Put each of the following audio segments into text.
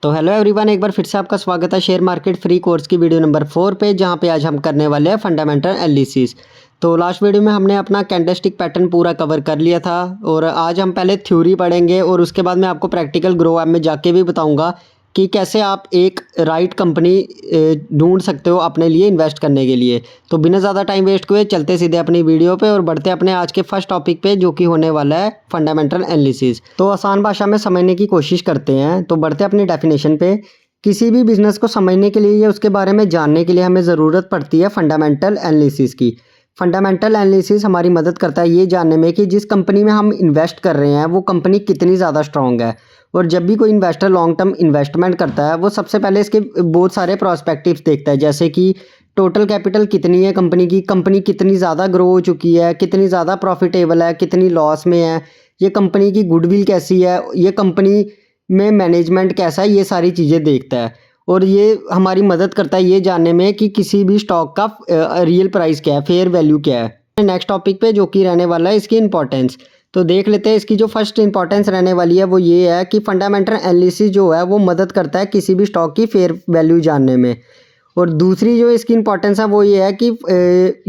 तो hello everyone, एक बार फिर से आपका स्वागत है शेयर मार्केट फ्री कोर्स की वीडियो नंबर 4 पे, जहां पे आज हम करने वाले हैं फंडामेंटल एनालिसिस। तो लास्ट वीडियो में हमने अपना कैंडलस्टिक पैटर्न पूरा कवर कर लिया था और आज हम पहले थ्योरी पढ़ेंगे और उसके बाद मैं आपको प्रैक्टिकल ग्रो ऐप में जाके भी बताऊंगा कि कैसे आप एक राइट कंपनी ढूंढ सकते हो अपने लिए इन्वेस्ट करने के लिए। तो बिना ज़्यादा टाइम वेस्ट हुए चलते सीधे अपनी वीडियो पे और बढ़ते अपने आज के फर्स्ट टॉपिक पे, जो कि होने वाला है फंडामेंटल एनालिसिस। तो आसान भाषा में समझने की कोशिश करते हैं। तो बढ़ते अपनी डेफिनेशन पे। किसी भी बिजनेस को समझने के लिए या उसके बारे में जानने के लिए हमें ज़रूरत पड़ती है फंडामेंटल एनालिसिस की। फंडामेंटल एनालिसिस हमारी मदद करता है ये जानने में कि जिस कंपनी में हम इन्वेस्ट कर रहे हैं वो कंपनी कितनी ज़्यादा स्ट्रॉन्ग है। और जब भी कोई इन्वेस्टर लॉन्ग टर्म इन्वेस्टमेंट करता है वो सबसे पहले इसके बहुत सारे प्रोस्पेक्टिव्स देखता है, जैसे कि टोटल कैपिटल कितनी है कंपनी की, कंपनी कितनी ज़्यादा ग्रो हो चुकी है, कितनी ज़्यादा प्रॉफिटेबल है, कितनी लॉस में है, ये कंपनी की गुडविल कैसी है, ये कंपनी में मैनेजमेंट कैसा है, ये सारी चीज़ें देखता है। और ये हमारी मदद करता है ये जानने में कि किसी भी स्टॉक का रियल प्राइस क्या है, फेयर वैल्यू क्या है। नेक्स्ट टॉपिक पे जो कि रहने वाला है इसकी इंपॉर्टेंस। तो देख लेते हैं इसकी जो फर्स्ट इंपॉर्टेंस रहने वाली है वो ये है कि फंडामेंटल एनालिसिस जो है वो मदद करता है किसी भी स्टॉक की फेयर वैल्यू जानने में। और दूसरी जो इसकी इंपॉर्टेंस है वो ये है कि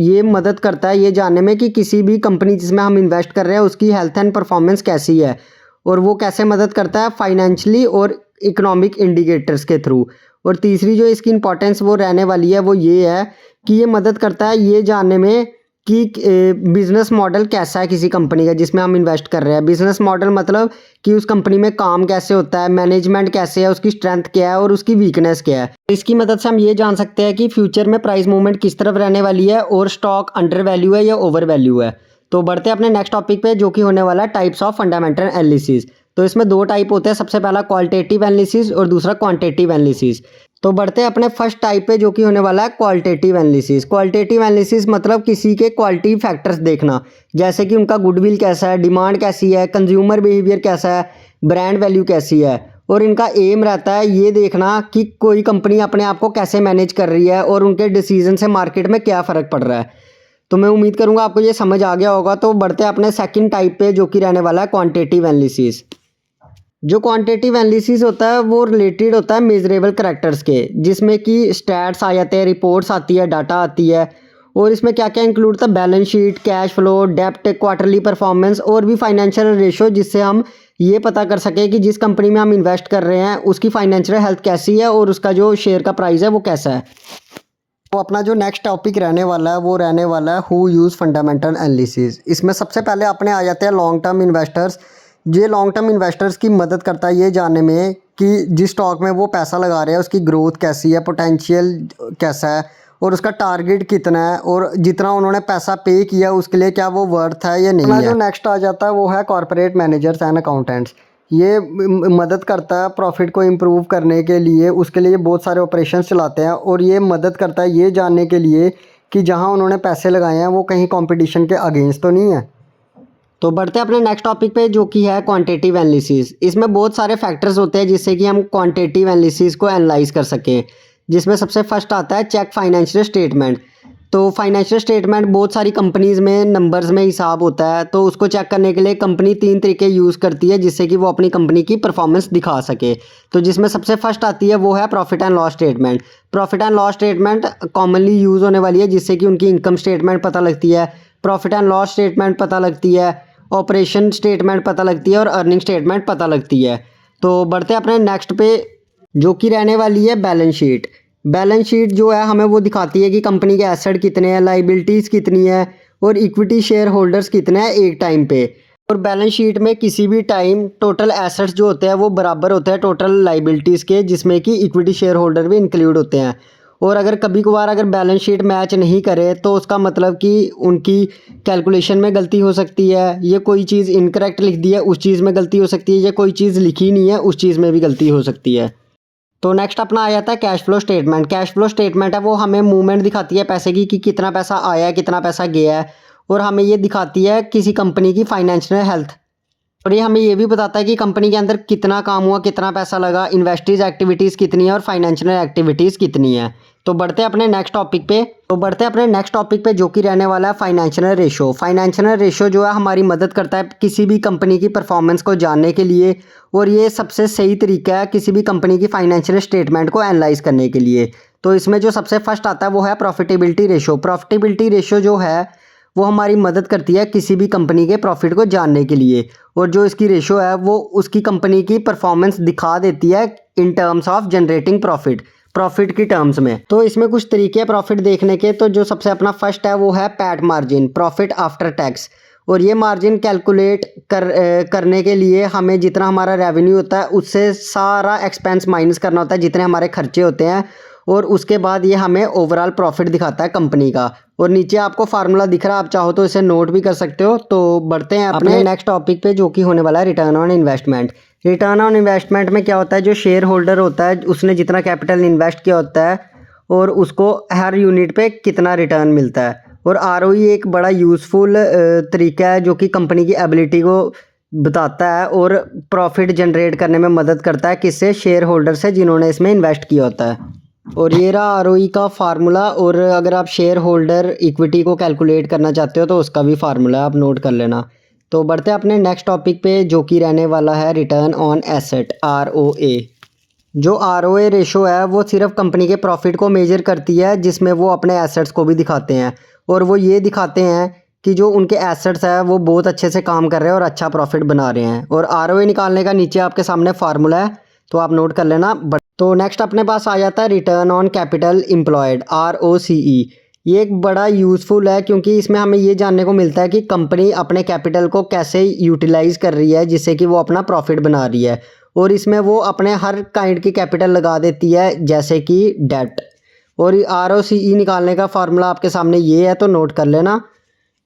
ये मदद करता है ये जानने में कि किसी भी कंपनी जिसमें हम इन्वेस्ट कर रहे हैं उसकी हेल्थ एंड परफॉर्मेंस कैसी है। और वो कैसे मदद करता है, फाइनेंशियली और इकोनॉमिक इंडिकेटर्स के थ्रू। और तीसरी जो इसकी इंपॉर्टेंस वो रहने वाली है वो ये है कि ये मदद करता है ये जानने में कि बिज़नेस मॉडल कैसा है किसी कंपनी का जिसमें हम इन्वेस्ट कर रहे हैं। बिज़नेस मॉडल मतलब कि उस कंपनी में काम कैसे होता है, मैनेजमेंट कैसे है, उसकी स्ट्रेंथ क्या है और उसकी वीकनेस क्या है। इसकी मदद से हम ये जान सकते हैं कि फ्यूचर में प्राइस मूवमेंट किस तरफ रहने वाली है और स्टॉक अंडर वैल्यू है या ओवर वैल्यू है। तो बढ़ते हैं अपने नेक्स्ट टॉपिक पे, जो कि होने वाला है टाइप्स ऑफ फंडामेंटल एनालिसिस। तो इसमें दो टाइप होते हैं, सबसे पहला क्वालिटेटिव एनालिसिस और दूसरा क्वांटिटेटिव एनालिसिस। तो बढ़ते हैं अपने फर्स्ट टाइप पे, जो कि होने वाला है क्वालिटेटिव एनालिसिस। क्वालिटेटिव एनालिसिस मतलब किसी के क्वालिटी फैक्टर्स देखना, जैसे कि उनका गुडविल कैसा है, डिमांड कैसी है, कंज्यूमर बिहेवियर कैसा है, ब्रांड वैल्यू कैसी है। और इनका एम रहता है ये देखना कि कोई कंपनी अपने आप को कैसे मैनेज कर रही है और उनके डिसीजन से मार्केट में क्या फ़र्क पड़ रहा है। तो मैं उम्मीद करूंगा आपको ये समझ आ गया होगा। तो बढ़ते हैं अपने सेकंड टाइप पे, जो कि रहने वाला है क्वांटिटेटिव एनालिसिस। जो क्वांटिटेटिव एनालिसिस होता है वो रिलेटेड होता है मेजरेबल करैक्टर्स के, जिसमें कि स्टैट्स आ जाते हैं, रिपोर्ट्स आती है, डाटा आती है। और इसमें क्या क्या इंक्लूड था, बैलेंस शीट, कैश फ्लो, डेप्ट, क्वार्टरली परफॉर्मेंस और भी फाइनेंशियल रेशो, जिससे हम ये पता कर सके कि जिस कंपनी में हम इन्वेस्ट कर रहे हैं उसकी फाइनेंशियल हेल्थ कैसी है और उसका जो शेयर का प्राइस है वो कैसा है। तो अपना जो नेक्स्ट टॉपिक रहने वाला है वो रहने वाला है हु यूज़ फंडामेंटल एनालिसिस। इसमें सबसे पहले अपने आ जाते हैं लॉन्ग टर्म इन्वेस्टर्स। ये लॉन्ग टर्म इन्वेस्टर्स की मदद करता है ये जानने में कि जिस स्टॉक में वो पैसा लगा रहे हैं उसकी ग्रोथ कैसी है, पोटेंशियल कैसा है और उसका टारगेट कितना है और जितना उन्होंने पैसा पे किया उसके लिए क्या वो वर्थ है या नहीं है। जो नेक्स्ट आ जाता है वो है कॉर्पोरेट मैनेजर्स एंड अकाउंटेंट्स। ये मदद करता है प्रॉफिट को इम्प्रूव करने के लिए, उसके लिए बहुत सारे ऑपरेशन चलाते हैं। और ये मदद करता है ये जानने के लिए कि जहां उन्होंने पैसे लगाए हैं वो कहीं कंपटीशन के अगेंस्ट तो नहीं है। तो बढ़ते हैं अपने नेक्स्ट टॉपिक पे, जो कि है क्वांटिटेटिव एनालिसिस। इसमें बहुत सारे फैक्टर्स होते हैं जिससे कि हम क्वांटिटेटिव एनालिसिस को एनालाइज कर सकें, जिसमें सबसे फर्स्ट आता है चेक फाइनेंशियल स्टेटमेंट। तो फाइनेंशियल स्टेटमेंट बहुत सारी कंपनीज़ में नंबर्स में हिसाब होता है, तो उसको चेक करने के लिए कंपनी 3 तरीके यूज़ करती है जिससे कि वो अपनी कंपनी की परफॉर्मेंस दिखा सके। तो जिसमें सबसे फर्स्ट आती है वो है profit and loss statement. Profit and loss statement commonly use होने वाली है जिससे कि उनकी इनकम स्टेटमेंट पता लगती है, प्रॉफिट एंड लॉस स्टेटमेंट पता लगती है, ऑपरेशन स्टेटमेंट पता लगती है और अर्निंग स्टेटमेंट पता लगती है। तो बढ़ते हैं अपने नेक्स्ट पे, जो कि रहने वाली है बैलेंस शीट। बैलेंस शीट जो है हमें वो दिखाती है कि कंपनी के एसेट कितने हैं, लाइबिलिटीज़ कितनी है और इक्विटी शेयर होल्डर्स कितने हैं एक टाइम पे। और बैलेंस शीट में किसी भी टाइम टोटल एसेट्स जो होते हैं वो बराबर होते हैं टोटल लाइबिलिटीज़ के, जिसमें कि इक्विटी शेयर होल्डर भी इंक्लूड होते हैं। और अगर कभी कभार अगर बैलेंस शीट मैच नहीं करे तो उसका मतलब कि उनकी कैलकुलेशन में गलती हो सकती है, ये कोई चीज़ इनकरेक्ट लिख दी है उस चीज़ में गलती हो सकती है, या कोई चीज़ लिखी नहीं है उस चीज़ में भी गलती हो सकती है। तो नेक्स्ट अपना आ जाता है cash flow statement. Cash flow statement है वो हमें मूवमेंट दिखाती है पैसे की कि कितना पैसा आया है, कितना पैसा गया है। और हमें ये दिखाती है किसी कंपनी की फाइनेंशियल हेल्थ। और ये हमें ये भी बताता है कि कंपनी के अंदर कितना काम हुआ, कितना पैसा लगा, इन्वेस्टीज एक्टिविटीज़ कितनी है और फाइनेंशियल एक्टिविटीज़ कितनी है। तो बढ़ते हैं अपने नेक्स्ट टॉपिक पे जो कि रहने वाला है फाइनेंशियल रेशो। फाइनेंशियल रेशो जो है हमारी मदद करता है किसी भी कंपनी की परफॉर्मेंस को जानने के लिए, और ये सबसे सही तरीका है किसी भी कंपनी की फाइनेंशियल स्टेटमेंट को एनालाइज करने के लिए। तो इसमें जो सबसे फर्स्ट आता है वो है प्रॉफिटेबिलिटी रेशो। प्रॉफिटेबिलिटी रेशो जो है वो हमारी मदद करती है किसी भी कंपनी के प्रॉफिट को जानने के लिए, और जो इसकी रेशो है वो उसकी कंपनी की परफॉर्मेंस दिखा देती है in terms of generating profit की टर्म्स में। तो इसमें कुछ तरीके हैं प्रॉफिट देखने के। तो जो सबसे अपना फर्स्ट है वो है PAT margin, profit after tax. और ये मार्जिन कैलकुलेट करने के लिए हमें जितना हमारा रेवेन्यू होता है उससे सारा एक्सपेंस माइनस करना होता है, जितने हमारे खर्चे होते हैं, और उसके बाद ये हमें ओवरऑल प्रॉफिट दिखाता है कंपनी का। और नीचे आपको फार्मूला दिख रहा है, आप चाहो तो इसे नोट भी कर सकते हो। तो बढ़ते हैं अपने नेक्स्ट टॉपिक पे जो कि होने वाला है return on investment. Return on investment में क्या होता है, जो शेयर होल्डर होता है उसने जितना कैपिटल इन्वेस्ट किया होता है और उसको हर यूनिट पे कितना रिटर्न मिलता है। और आरओई एक बड़ा यूज़फुल तरीका है जो कि कंपनी की एबिलिटी को बताता है और प्रॉफिट जनरेट करने में मदद करता है, किससे, शेयर होल्डर से जिन्होंने इसमें इन्वेस्ट किया होता है। और ये रहा आरओई का फार्मूला। और अगर आप शेयर होल्डर इक्विटी को कैलकुलेट करना चाहते हो तो उसका भी फार्मूला आप नोट कर लेना। तो बढ़ते हैं अपने नेक्स्ट टॉपिक पे जो कि रहने वाला है रिटर्न ऑन एसेट, आरओए। जो आरओए रेशो है वो सिर्फ कंपनी के प्रॉफिट को मेजर करती है, जिसमें वो अपने एसेट्स को भी दिखाते हैं, और वो ये दिखाते हैं कि जो उनके एसेट्स है वो बहुत अच्छे से काम कर रहे हैं और अच्छा प्रॉफिट बना रहे हैं। और आरओए निकालने का नीचे आपके सामने फार्मूला है, तो आप नोट कर लेना। तो नेक्स्ट अपने पास आ जाता है return on capital employed, ROCE. ये एक बड़ा यूज़फुल है क्योंकि इसमें हमें ये जानने को मिलता है कि कंपनी अपने कैपिटल को कैसे यूटिलाइज़ कर रही है जिससे कि वो अपना प्रॉफिट बना रही है। और इसमें वो अपने हर काइंड की कैपिटल लगा देती है, जैसे कि डेट। और आरओसीई निकालने का फार्मूला आपके सामने ये है, तो नोट कर लेना।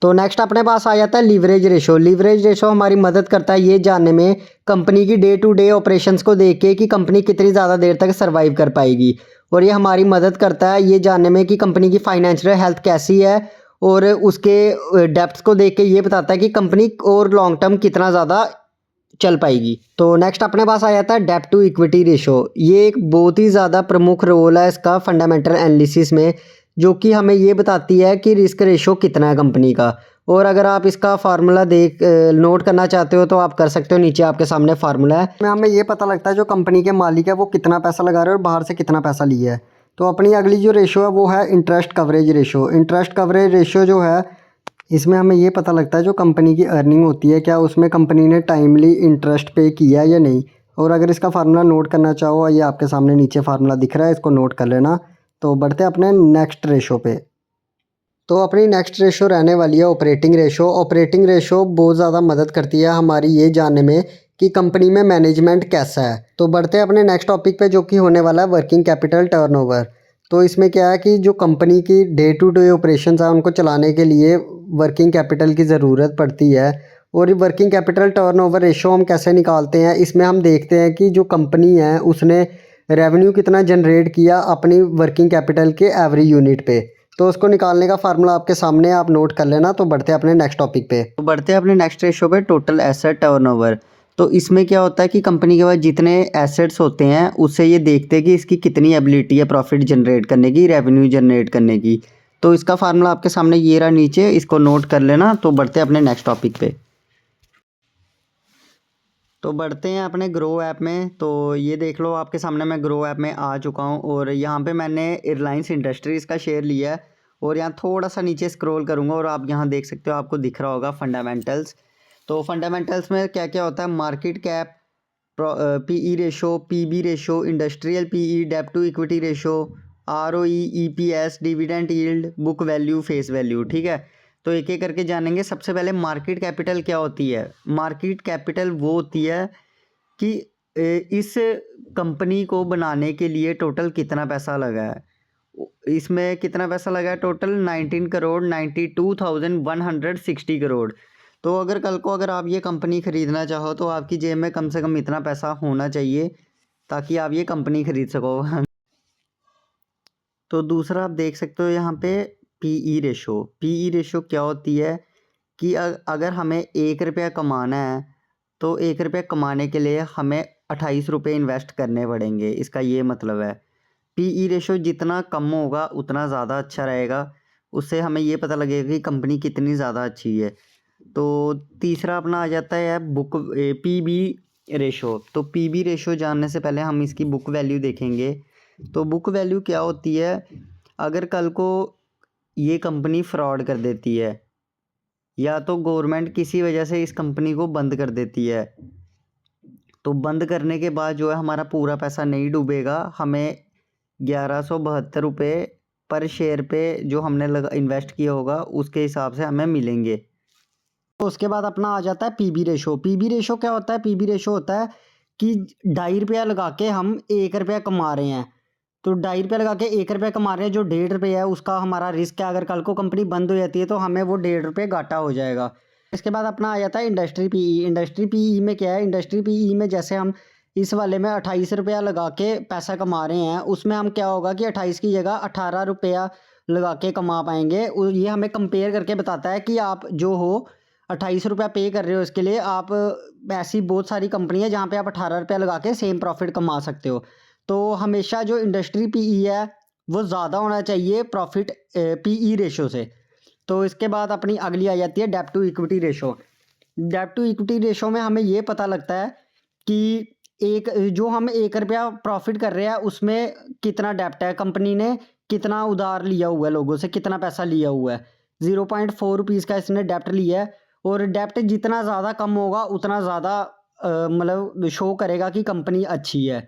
तो नेक्स्ट अपने पास आ जाता है लीवरेज रेशो। लीवरेज रेशो हमारी मदद करता है ये जानने में कंपनी की डे टू डे ऑपरेशंस को देख के कि कंपनी कितनी ज़्यादा देर तक सर्वाइव कर पाएगी। और ये हमारी मदद करता है ये जानने में कि कंपनी की फाइनेंशियल हेल्थ कैसी है, और उसके डेप्थ्स को देख के ये बताता है कि कंपनी और लॉन्ग टर्म कितना ज़्यादा चल पाएगी। तो नेक्स्ट अपने पास आ जाता है डेब्ट टू इक्विटी रेशो। ये एक बहुत ही ज़्यादा प्रमुख रोल है इसका फंडामेंटल एनालिसिस में, जो कि हमें ये बताती है कि रिस्क रेशो कितना है कंपनी का। और अगर आप इसका फार्मूला नोट करना चाहते हो तो आप कर सकते हो, नीचे आपके सामने फार्मूला है। इसमें हमें ये पता लगता है जो कंपनी के मालिक है वो कितना पैसा लगा रहे हैं और बाहर से कितना पैसा लिया है। तो अपनी अगली जो रेशो है वो है interest coverage ratio. Interest coverage ratio जो है इसमें हमें ये पता लगता है जो कंपनी की अर्निंग होती है क्या उसमें कंपनी ने टाइमली इंटरेस्ट पे किया या नहीं। और अगर इसका फार्मूला नोट करना चाहो, ये आपके सामने नीचे फार्मूला दिख रहा है, इसको नोट कर लेना। तो बढ़ते हैं अपने नेक्स्ट रेशो पे। तो अपनी नेक्स्ट रेशो रहने वाली है ऑपरेटिंग रेशो। ऑपरेटिंग रेशो बहुत ज़्यादा मदद करती है हमारी ये जानने में कि कंपनी में मैनेजमेंट कैसा है। तो बढ़ते हैं अपने नेक्स्ट टॉपिक पे जो कि होने वाला है वर्किंग कैपिटल टर्नओवर। तो इसमें क्या है कि जो कंपनी की डे टू डे ऑपरेशंस है उनको चलाने के लिए वर्किंग कैपिटल की ज़रूरत पड़ती है। और ये वर्किंग कैपिटल टर्नओवर रेशो हम कैसे निकालते हैं, इसमें हम देखते हैं कि जो कंपनी है उसने रेवेन्यू कितना जनरेट किया अपनी वर्किंग कैपिटल के एवरी यूनिट पे। तो उसको निकालने का फार्मूला आपके सामने, आप नोट कर लेना। तो बढ़ते हैं अपने नेक्स्ट टॉपिक पे। तो बढ़ते हैं अपने नेक्स्ट रेशो पे, टोटल एसेट टर्नओवर। तो इसमें क्या होता है कि कंपनी के पास जितने एसेट्स होते हैं उससे ये देखते हैं कि इसकी कितनी एबिलिटी है प्रॉफिट जनरेट करने की, रेवेन्यू जनरेट करने की। तो इसका फार्मूला आपके सामने ये रहा नीचे, इसको नोट कर लेना। तो बढ़ते हैं अपने नेक्स्ट टॉपिक पे। तो बढ़ते हैं अपने ग्रो ऐप में। तो ये देख लो आपके सामने मैं ग्रो ऐप में आ चुका हूँ, और यहाँ पे मैंने रिलायंस इंडस्ट्रीज़ का शेयर लिया है। और यहाँ थोड़ा सा नीचे स्क्रॉल करूँगा और आप यहाँ देख सकते हो, आपको दिख रहा होगा फंडामेंटल्स। तो फंडामेंटल्स में क्या क्या होता है, market cap, PE ratio, PB ratio, industrial PE, डेब्ट to equity ratio, ROE, EPS, dividend yield, book value, face value. ठीक है, तो एक एक करके जानेंगे। सबसे पहले मार्केट कैपिटल क्या होती है। मार्केट कैपिटल वो होती है कि इस कंपनी को बनाने के लिए टोटल कितना पैसा लगा है। इसमें कितना पैसा लगा है, टोटल 19 करोड़ 92,160 करोड़। तो अगर कल को अगर आप ये कंपनी ख़रीदना चाहो तो आपकी जेब में कम से कम इतना पैसा होना चाहिए ताकि आप ये कंपनी ख़रीद सको। तो दूसरा आप देख सकते हो यहाँ पे पीई रेशो क्या होती है कि अगर हमें 1 रुपया कमाना है तो 1 रुपये कमाने के लिए हमें 28 रुपये इन्वेस्ट करने पड़ेंगे, इसका ये मतलब है। पीई रेशो जितना कम होगा उतना ज़्यादा अच्छा रहेगा, उससे हमें ये पता लगेगा कि कंपनी कितनी ज़्यादा अच्छी है। तो तीसरा अपना आ जाता है पीबी रेशो। तो पीबी रेशो जानने से पहले हम इसकी बुक वैल्यू देखेंगे। तो बुक वैल्यू क्या होती है, अगर कल को ये कंपनी फ्रॉड कर देती है या तो गवर्नमेंट किसी वजह से इस कंपनी को बंद कर देती है, तो बंद करने के बाद जो है हमारा पूरा पैसा नहीं डूबेगा, हमें 1172 रुपये पर शेयर पे जो हमने इन्वेस्ट किया होगा उसके हिसाब से हमें मिलेंगे। तो उसके बाद अपना आ जाता है पीबी रेशो। पीबी रेशो क्या होता है, पीबी रेशो होता है कि 2.5 रुपया लगा के हम 1 रुपया कमा रहे हैं। तो 2.5 रुपया लगा के 1 रुपया कमा रहे हैं, जो 1.5 रुपये है उसका हमारा रिस्क है, अगर कल को कंपनी बंद हो जाती है तो हमें वो 1.5 रुपये घाटा हो जाएगा। इसके बाद अपना आ जाता है इंडस्ट्री पीई। इंडस्ट्री पीई में क्या है, इंडस्ट्री पीई में जैसे हम इस वाले में 28 रुपया लगा के पैसा कमा रहे हैं, उसमें हम क्या होगा कि 28 की जगह 18 रुपया लगा के कमा पाएंगे। ये हमें कंपेयर करके बताता है कि आप जो हो 28 रुपया पे कर रहे हो इसके लिए, आप ऐसी बहुत सारी कंपनी है जहाँ पे आप 18 रुपया लगा के सेम प्रॉफिट कमा सकते हो। तो हमेशा जो इंडस्ट्री पीई है वो ज़्यादा होना चाहिए प्रॉफिट पीई रेशो से। तो इसके बाद अपनी अगली आ जाती है डेब्ट टू इक्विटी रेशो। डेब्ट टू इक्विटी रेशो में हमें ये पता लगता है कि जो हम 1 रुपया प्रॉफिट कर रहे हैं उसमें कितना डेब्ट है, कंपनी ने कितना उधार लिया हुआ है, लोगों से कितना पैसा लिया हुआ है। 0.4 रुपीज़ का इसने डेब्ट लिया है, और डेब्ट जितना ज़्यादा कम होगा उतना ज़्यादा मतलब शो करेगा कि कंपनी अच्छी है।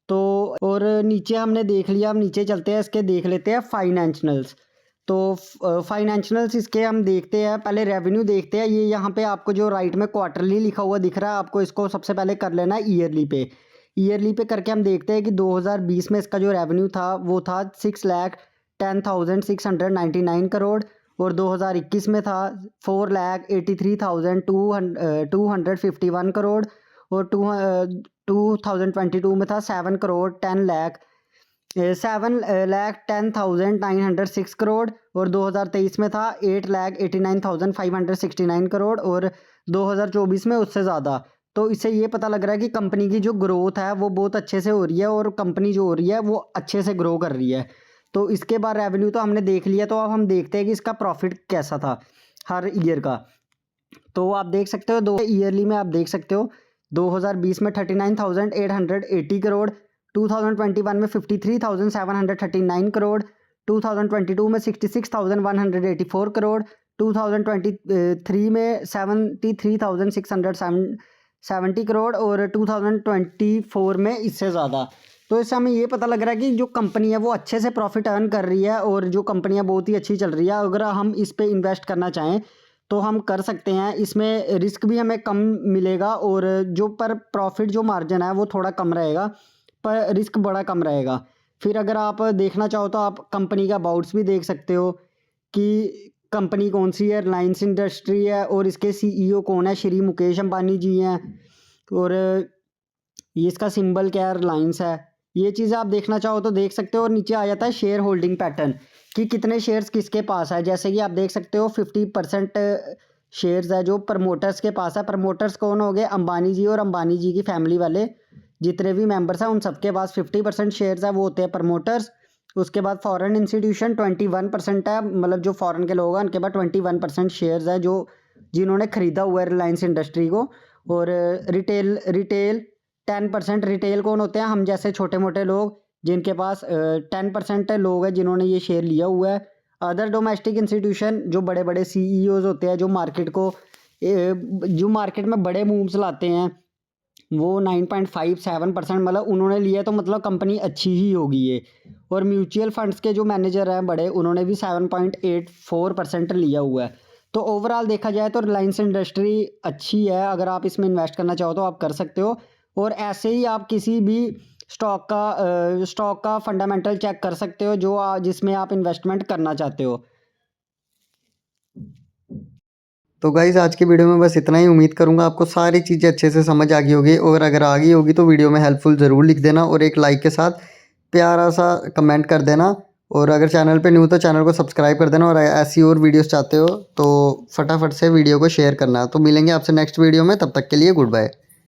तो और नीचे हमने देख लिया, हम नीचे चलते हैं, इसके देख लेते हैं फाइनेंशियल्स। तो फाइनेंशियल्स इसके हम देखते हैं, पहले रेवेन्यू देखते हैं। ये यहाँ पे आपको जो राइट में क्वार्टरली लिखा हुआ दिख रहा है, आपको इसको सबसे पहले कर लेना है ईयरली पे। ईयरली पे करके हम देखते हैं कि 2020 में इसका जो रेवेन्यू था वो था 6,10,699 करोड़, और 2021 में था 4,83,251 करोड़, और 2022 में था 7,10,906 करोड़, और 2023 में था 8,89,569 करोड़, और 2024 में उससे ज़्यादा। तो इससे ये पता लग रहा है कि कंपनी की जो ग्रोथ है वो बहुत अच्छे से हो रही है, और कंपनी जो हो रही है वो अच्छे से ग्रो कर रही है। तो इसके बाद रेवेन्यू तो हमने देख लिया, तो अब हम देखते हैं कि इसका प्रॉफिट कैसा था हर ईयर का। तो आप देख सकते हो दो ईयरली में आप देख सकते हो 2020 में 39,880 करोड़, 2021 में 53,739 करोड़, 2022 में 66,184 करोड़, 2023 में 73,670 करोड़, और 2024 में इससे ज़्यादा। तो इससे हमें ये पता लग रहा है कि जो कंपनी है वो अच्छे से प्रॉफिट अर्न कर रही है, और जो कंपनियाँ बहुत ही अच्छी चल रही है। अगर हम इस पे इन्वेस्ट करना चाहें तो हम कर सकते हैं, इसमें रिस्क भी हमें कम मिलेगा, और जो पर प्रॉफिट जो मार्जिन है वो थोड़ा कम रहेगा, पर रिस्क बड़ा कम रहेगा। फिर अगर आप देखना चाहो तो आप कंपनी का अबाउट्स भी देख सकते हो कि कंपनी कौन सी है, रिलायंस इंडस्ट्री है, और इसके सीईओ कौन है, श्री मुकेश अंबानी जी हैं, और ये इसका सिंबल क्या है, रिलायंस है। ये चीज़ें आप देखना चाहो तो देख सकते हो। और नीचे आ जाता है शेयर होल्डिंग पैटर्न कि कितने शेयर्स किसके पास है। जैसे कि आप देख सकते हो 50% शेयर्स है जो प्रमोटर्स के पास है। प्रमोटर्स कौन हो गए, अंबानी जी और अंबानी जी की फैमिली वाले जितने भी मेंबर्स हैं उन सबके पास 50% शेयर्स है, वो होते हैं प्रमोटर्स। उसके बाद फॉरेन इंस्टीट्यूशन 21% है, मतलब जो फॉरेन के लोग हैं उनके पास 21% शेयर्स है जो जिन्होंने ख़रीदा हुआ है रिलायंस इंडस्ट्री को। और रिटेल 10%। रिटेल कौन होते हैं, हम जैसे छोटे मोटे लोग जिनके पास 10% लोग हैं जिन्होंने ये शेयर लिया हुआ है। अदर डोमेस्टिक इंस्टीट्यूशन जो बड़े बड़े सीईओज होते हैं, जो मार्केट में बड़े मूव्स लाते हैं, वो 9.57%, मतलब उन्होंने लिया तो मतलब कंपनी अच्छी ही होगी ये। और म्यूचुअल फंड्स के जो मैनेजर हैं बड़े, उन्होंने भी 7.84% लिया हुआ है। तो ओवरऑल देखा जाए तो रिलायंस इंडस्ट्री अच्छी है, अगर आप इसमें इन्वेस्ट करना चाहो तो आप कर सकते हो। और ऐसे ही आप किसी भी स्टॉक का फंडामेंटल चेक कर सकते हो जिसमें आप इन्वेस्टमेंट करना चाहते हो। तो गाइज़ आज की वीडियो में बस इतना ही। उम्मीद करूंगा आपको सारी चीज़ें अच्छे से समझ आ गई होगी, और अगर आ गई होगी तो वीडियो में हेल्पफुल ज़रूर लिख देना, और एक लाइक के साथ प्यारा सा कमेंट कर देना। और अगर चैनल पे न्यू तो चैनल को सब्सक्राइब कर देना, और ऐसी और वीडियोस चाहते हो तो फटाफट से वीडियो को शेयर करना। तो मिलेंगे आपसे नेक्स्ट वीडियो में, तब तक के लिए गुड बाय।